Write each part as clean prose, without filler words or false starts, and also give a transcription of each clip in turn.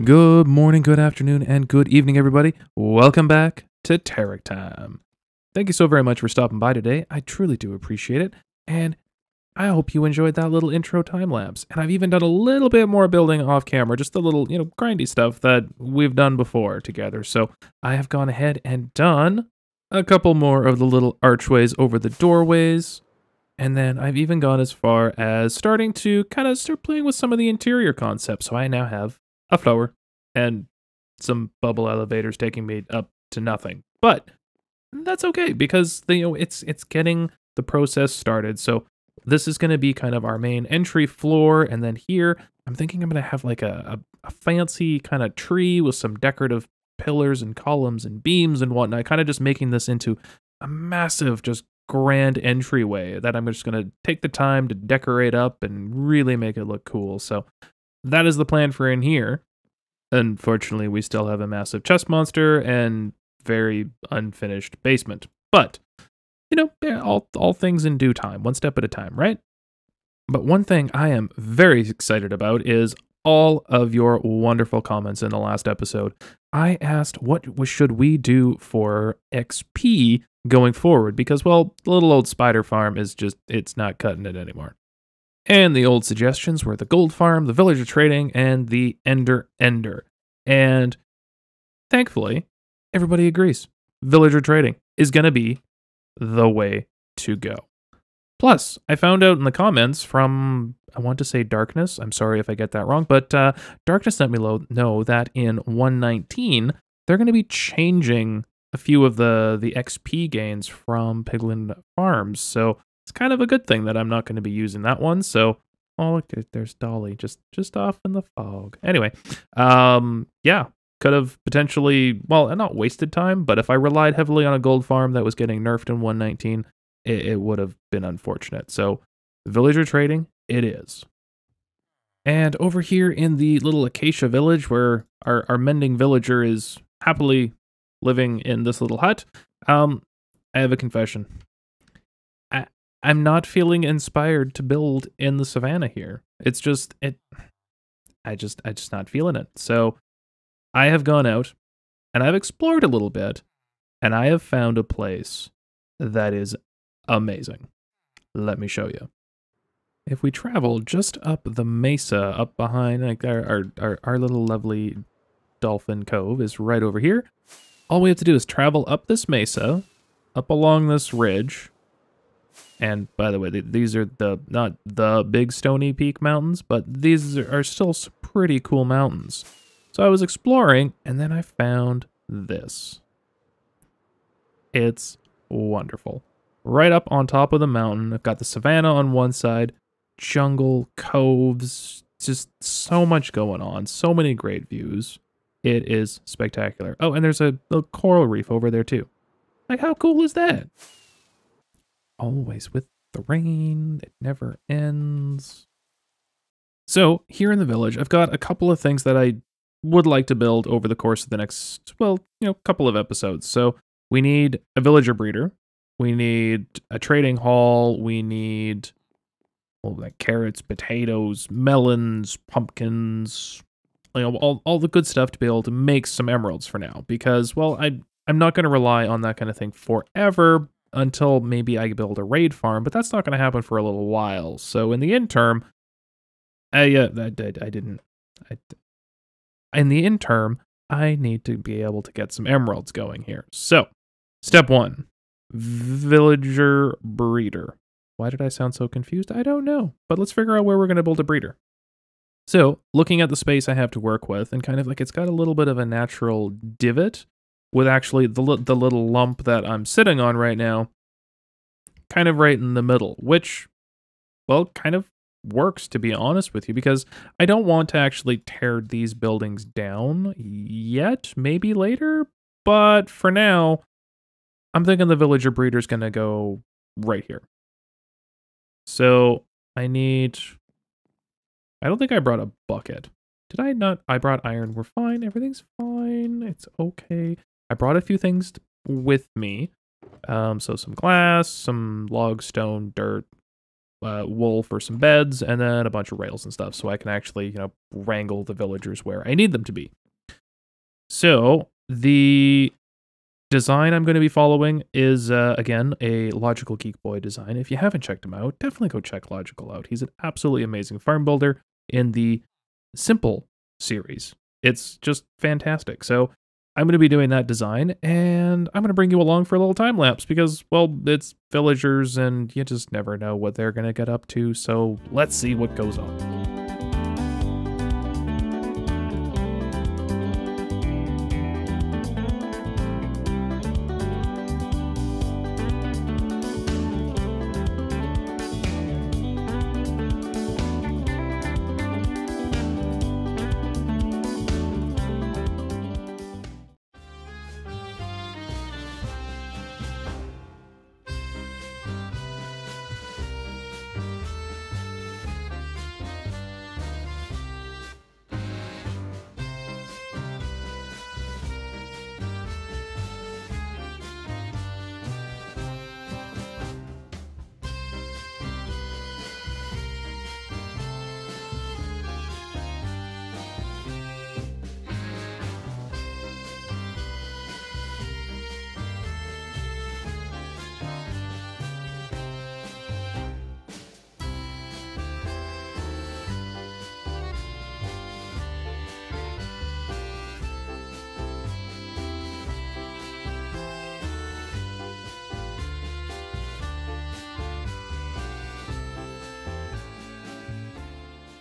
Good morning, good afternoon, and good evening, everybody. Welcome back to TerickTime. Thank you so very much for stopping by today. I truly do appreciate it, and I hope you enjoyed that little intro time lapse. And I've even done a little bit more building off camera, just the little, grindy stuff that we've done before together. So I have gone ahead and done a couple more of the little archways over the doorways. And then I've even gone as far as starting to kind of start playing with some of the interior concepts. So I now have a flower and some bubble elevators taking me up to nothing. But that's okay because it's getting the process started. So this is going to be kind of our main entry floor, and then here I'm thinking I'm going to have like a fancy kind of tree with some decorative pillars and columns and beams and whatnot, kind of just making this into a massive, just grand entryway that I'm just going to take the time to decorate up and really make it look cool. So that is the plan for in here. Unfortunately, we still have a massive chest monster and very unfinished basement. But, all things in due time, one step at a time, right? But one thing I am very excited about is all of your wonderful comments in the last episode. I asked what should we do for XP going forward because, well, the little old spider farm is just, it's not cutting it anymore. And the old suggestions were the gold farm, the villager trading, and the ender. And thankfully, everybody agrees. Villager trading is going to be the way to go. Plus, I found out in the comments from, I want to say Darkness. I'm sorry if I get that wrong, but Darkness let me know that in 119, they're going to be changing a few of the XP gains from Piglin Farms. So it's kind of a good thing that I'm not going to be using that one. So, oh, look, there's Dolly just off in the fog. Anyway, yeah, could have potentially, well, not wasted time, but if I relied heavily on a gold farm that was getting nerfed in 119, it would have been unfortunate. So, villager trading, it is. And over here in the little acacia village where our mending villager is happily living in this little hut, I have a confession. I'm not feeling inspired to build in the savannah here. It's just, I just not feeling it. So I have gone out and I've explored a little bit and I have found a place that is amazing. Let me show you. If we travel just up the mesa, up behind, like our little lovely dolphin cove is right over here. All we have to do is travel up this mesa, up along this ridge. And by the way, these are not the big Stony Peak mountains, but these are still some pretty cool mountains. So I was exploring, and then I found this. It's wonderful. Right up on top of the mountain, I've got the savannah on one side, jungle, coves, just so much going on, so many great views. It is spectacular. Oh, and there's a little coral reef over there too. Like, how cool is that? Always with the rain, it never ends. So here in the village, I've got a couple of things that I would like to build over the course of the next, well, couple of episodes. So we need a villager breeder. We need a trading hall. We need, well, like carrots, potatoes, melons, pumpkins, all the good stuff to be able to make some emeralds for now. Because, well, I'm not going to rely on that kind of thing forever, until maybe I build a raid farm, but that's not going to happen for a little while. So in the interim, I need to be able to get some emeralds going here. So, step 1, villager breeder. Why did I sound so confused? I don't know, but let's figure out where we're going to build a breeder. So, looking at the space I have to work with, and kind of like it's got a little bit of a natural divot, with actually the little lump that I'm sitting on right now, kind of right in the middle, which, well, kind of works, to be honest with you, because I don't want to actually tear these buildings down yet, maybe later, but for now, I'm thinking the villager breeder's going to go right here. So I don't think I brought a bucket. Did I not? I brought iron. We're fine. Everything's fine. It's okay. I brought a few things with me. So some glass, some log, stone, dirt, wool for some beds, and then a bunch of rails and stuff, so I can actually, wrangle the villagers where I need them to be. So the design I'm going to be following is, again, a LogicalGeekBoy design. If you haven't checked him out, definitely go check Logical out. He's an absolutely amazing farm builder in the Simple series. It's just fantastic. So I'm going to be doing that design, and I'm going to bring you along for a little time lapse because, well, it's villagers, and you just never know what they're going to get up to, so let's see what goes on.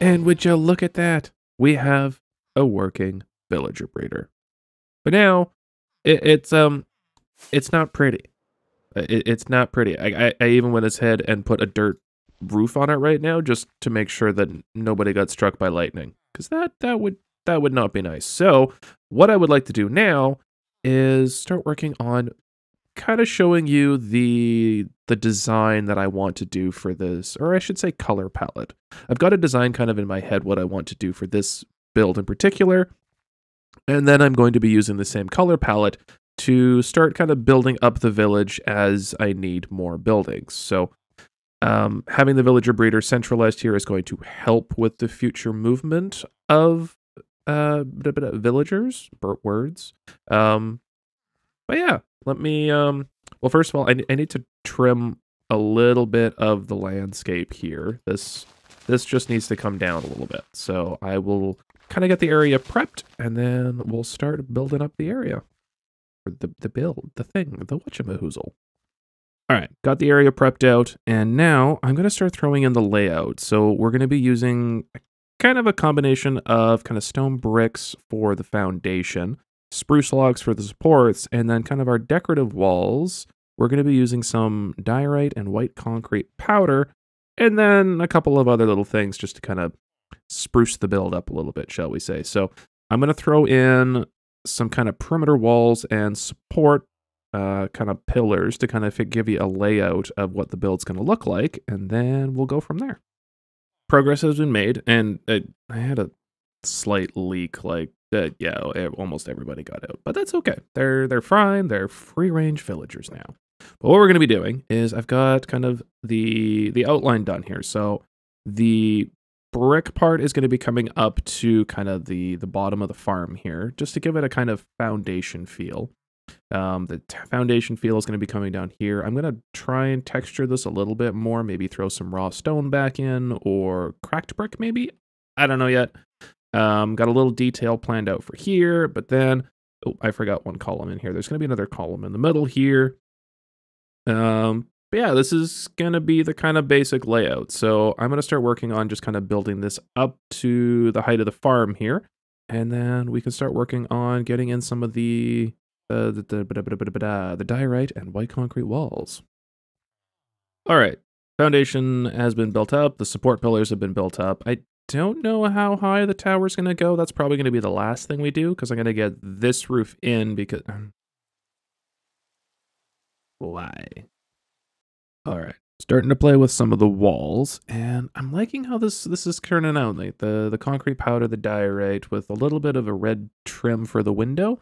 And would you look at that? We have a working villager breeder. But now, it's not pretty. It's not pretty. I even went ahead and put a dirt roof on it right now just to make sure that nobody got struck by lightning, because that would not be nice. So what I would like to do now is start working on kind of showing you the design that I want to do for this, or I should say color palette. I've got a design kind of in my head what I want to do for this build in particular, and then I'm going to be using the same color palette to start kind of building up the village as I need more buildings. So having the villager breeder centralized here is going to help with the future movement of villagers, words. But yeah, let me, well, first of all, I need to trim a little bit of the landscape here. This just needs to come down a little bit. So I will kind of get the area prepped, and then we'll start building up the area. The build, the thing, the whatchamahoozle. All right, got the area prepped out, and now I'm going to start throwing in the layout. So we're going to be using kind of a combination of kind of stone bricks for the foundation, spruce logs for the supports, and then kind of our decorative walls. We're going to be using some diorite and white concrete powder, and then a couple of other little things just to kind of spruce the build up a little bit, shall we say. So I'm going to throw in some kind of perimeter walls and support kind of pillars to kind of give you a layout of what the build's going to look like, and then we'll go from there. Progress has been made, and I had a slight leak, like, yeah, almost everybody got out, but that's okay. They're fine. They're free-range villagers now. But what we're going to be doing is I've got kind of the outline done here. So the brick part is going to be coming up to kind of the bottom of the farm here, just to give it a kind of foundation feel. The foundation feel is going to be coming down here. I'm going to try and texture this a little bit more, maybe throw some raw stone back in, or cracked brick maybe. I don't know yet. Got a little detail planned out for here, but then, oh, I forgot one column in here. There's going to be another column in the middle here. But yeah, this is going to be the kind of basic layout. So I'm going to start working on just kind of building this up to the height of the farm here. And then we can start working on getting in some of the diorite and white concrete walls. All right, foundation has been built up. The support pillars have been built up. I don't know how high the tower's going to go. That's probably going to be the last thing we do, because I'm going to get this roof in because... Why? All right, starting to play with some of the walls, and I'm liking how this is turning out. Like the concrete powder, the diorite with a little bit of a red trim for the window.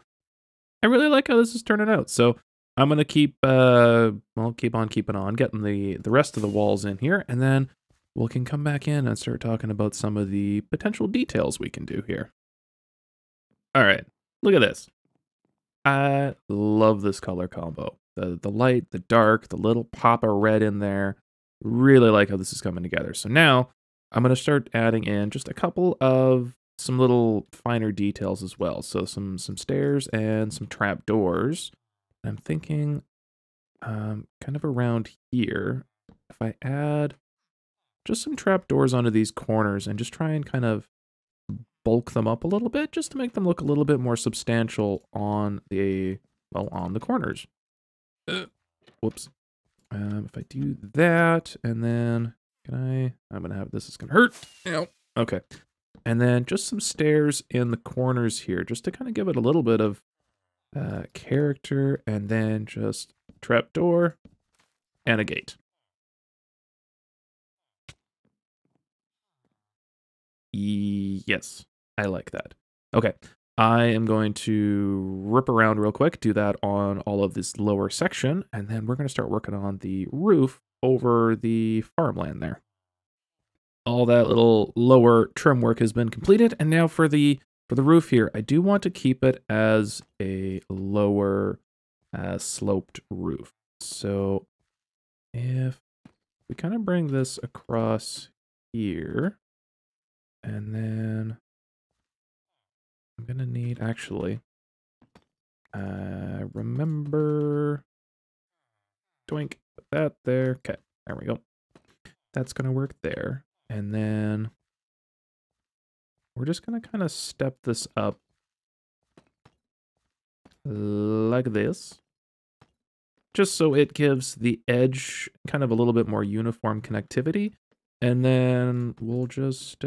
I really like how this is turning out. So I'm gonna keep on keeping on, getting the rest of the walls in here, and then we can come back in and start talking about some of the potential details we can do here. All right, look at this. I love this color combo. The light, the dark, the little pop of red in there. Really like how this is coming together. So now I'm going to start adding in just a couple of some little finer details as well. So some stairs and some trap doors. I'm thinking kind of around here, if I add just some trap doors onto these corners and just try and kind of bulk them up a little bit just to make them look a little bit more substantial on the, well, on the corners. Whoops. If I do that, and then I'm gonna have this is gonna hurt. Ow. Okay. And then just some stairs in the corners here, just to kind of give it a little bit of character, and then just trapdoor and a gate. Yes, I like that. Okay, I am going to rip around real quick, do that on all of this lower section, and then we're going to start working on the roof over the farmland there. All that little lower trim work has been completed, and now for the roof here, I do want to keep it as a lower sloped roof. So if we kind of bring this across here, and then I'm gonna need, actually, remember, doink, put that there. Okay, there we go. That's gonna work there. And then we're just gonna kind of step this up like this, just so it gives the edge kind of a little bit more uniform connectivity. And then we'll just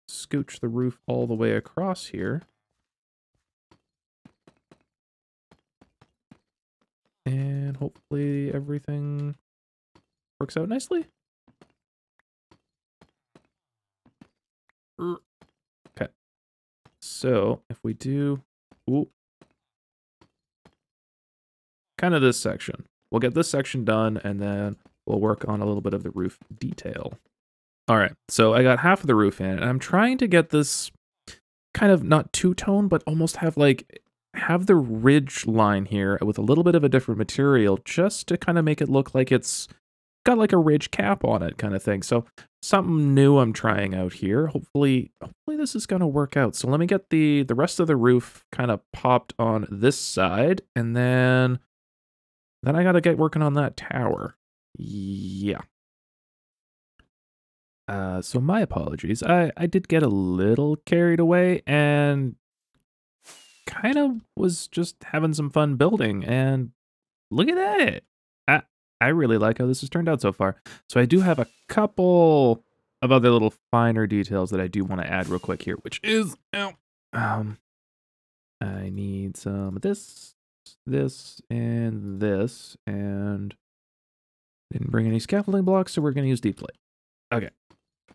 scooch the roof all the way across here. And hopefully everything works out nicely. Okay. So if we do kind of this section, we'll get this section done, and then we'll work on a little bit of the roof detail. All right, so I got half of the roof in, and I'm trying to get this kind of not two-tone, but almost have the ridge line here with a little bit of a different material, just to kind of make it look like it's got like a ridge cap on it kind of thing. So something new I'm trying out here. Hopefully this is going to work out. So let me get the rest of the roof kind of popped on this side, and then I got to get working on that tower. Yeah. So my apologies. I did get a little carried away and kind of was just having some fun building, and look at that. I really like how this has turned out so far. So I do have a couple of other little finer details that I do want to add real quick here, which is, I need some of this, and this, and didn't bring any scaffolding blocks, so we're going to use deep plate. Okay.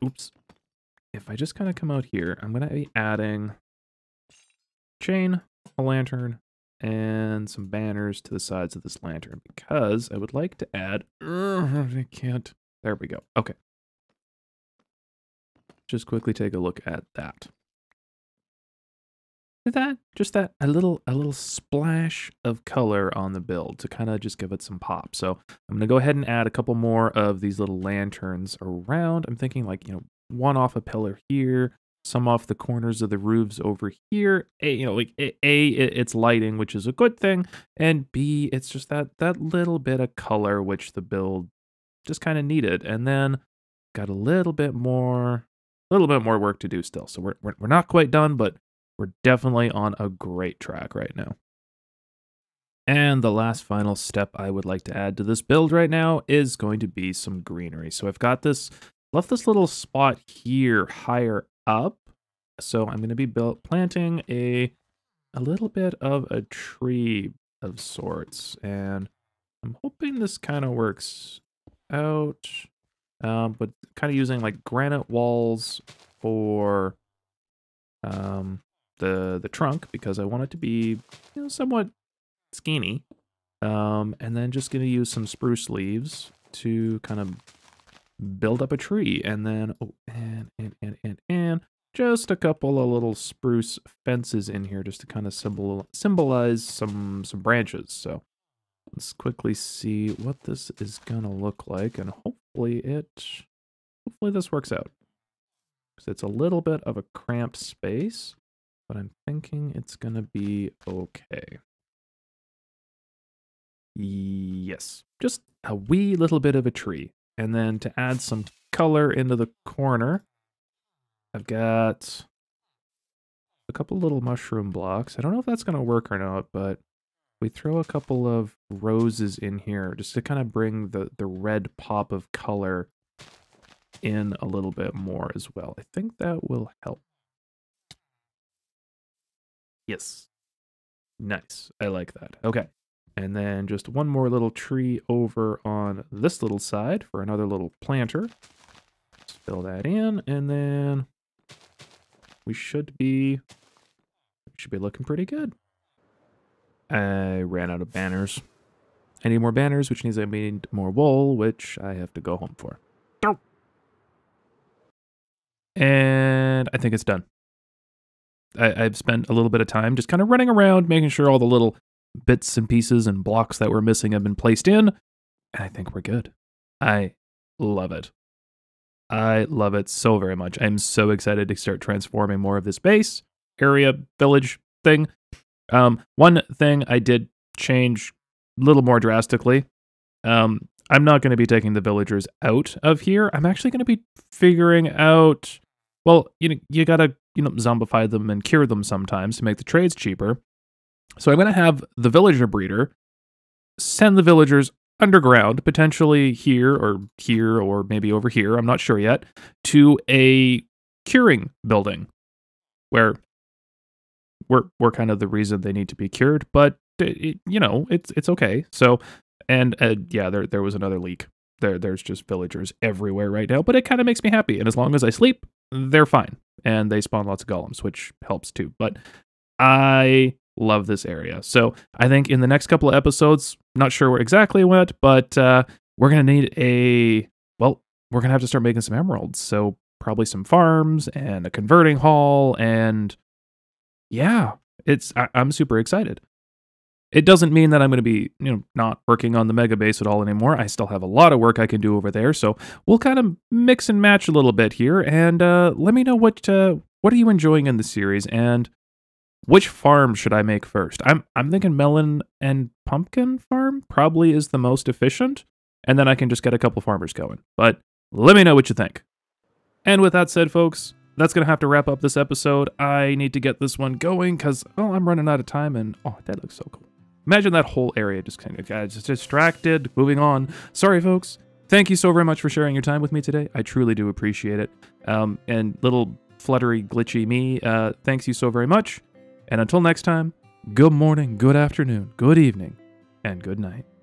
Oops. If I just kind of come out here, I'm going to be adding chain, a lantern, and some banners to the sides of this lantern, because I would like to add, I can't, there we go. Okay. Just quickly take a look at that. Just that, a little splash of color on the build to kind of just give it some pop. So I'm going to go ahead and add a couple more of these little lanterns around. I'm thinking like, one off a pillar here, some off the corners of the roofs over here. It's lighting, which is a good thing. And B, it's just that little bit of color, which the build just kind of needed. And then got a little bit more work to do still. So we're not quite done, but we're definitely on a great track right now. And the last final step I would like to add to this build right now is going to be some greenery. So I've got left this little spot here higher up. So I'm going to be planting a little bit of a tree of sorts. And I'm hoping this kind of works out. But kind of using like granite walls for the trunk, because I want it to be somewhat skinny, and then just gonna use some spruce leaves to kind of build up a tree. And then, oh, and just a couple of little spruce fences in here just to kind of symbolize some branches. So let's quickly see what this is gonna look like, and hopefully this works out. Because it's a little bit of a cramped space, but I'm thinking it's gonna be okay. Yes, just a wee little bit of a tree. And then to add some color into the corner, I've got a couple little mushroom blocks. I don't know if that's going to work or not, but we throw a couple of roses in here just to kind of bring the red pop of color in a little bit more as well. I think that will help. Yes. Nice. I like that. Okay. And then just one more little tree over on this little side for another little planter. Let's fill that in, and then we should be looking pretty good. I ran out of banners. I need more banners, which means I need more wool, which I have to go home for. And I think it's done. I've spent a little bit of time just kind of running around, making sure all the little bits and pieces and blocks that were missing have been placed in, and I think we're good. I love it. I love it so very much. I'm so excited to start transforming more of this base, area, village thing. One thing I did change a little more drastically. I'm not going to be taking the villagers out of here. I'm actually going to be figuring out, well, you gotta, zombify them and cure them sometimes to make the trades cheaper. So I'm going to have the villager breeder send the villagers underground, potentially here, or maybe over here, I'm not sure yet, to a curing building where we're kind of the reason they need to be cured, but it's okay. So, and yeah, there was another leak. There's just villagers everywhere right now, but it kind of makes me happy. And as long as I sleep, they're fine, and they spawn lots of golems, which helps too. But I love this area. So I think in the next couple of episodes, not sure exactly what, but we're going to need we're going to have to start making some emeralds. So probably some farms and a converting hall. And yeah, I'm super excited. It doesn't mean that I'm going to be, not working on the mega base at all anymore. I still have a lot of work I can do over there. So we'll kind of mix and match a little bit here. And let me know what are you enjoying in the series, and which farm should I make first? I'm thinking melon and pumpkin farm probably is the most efficient, and then I can just get a couple farmers going. But let me know what you think. And with that said, folks, that's going to have to wrap up this episode. I need to get this one going because, I'm running out of time, and that looks so cool. Imagine that whole area just kind of got distracted. Moving on. Sorry, folks. Thank you so very much for sharing your time with me today. I truly do appreciate it. And little fluttery, glitchy me, thanks you so very much. And until next time, good morning, good afternoon, good evening, and good night.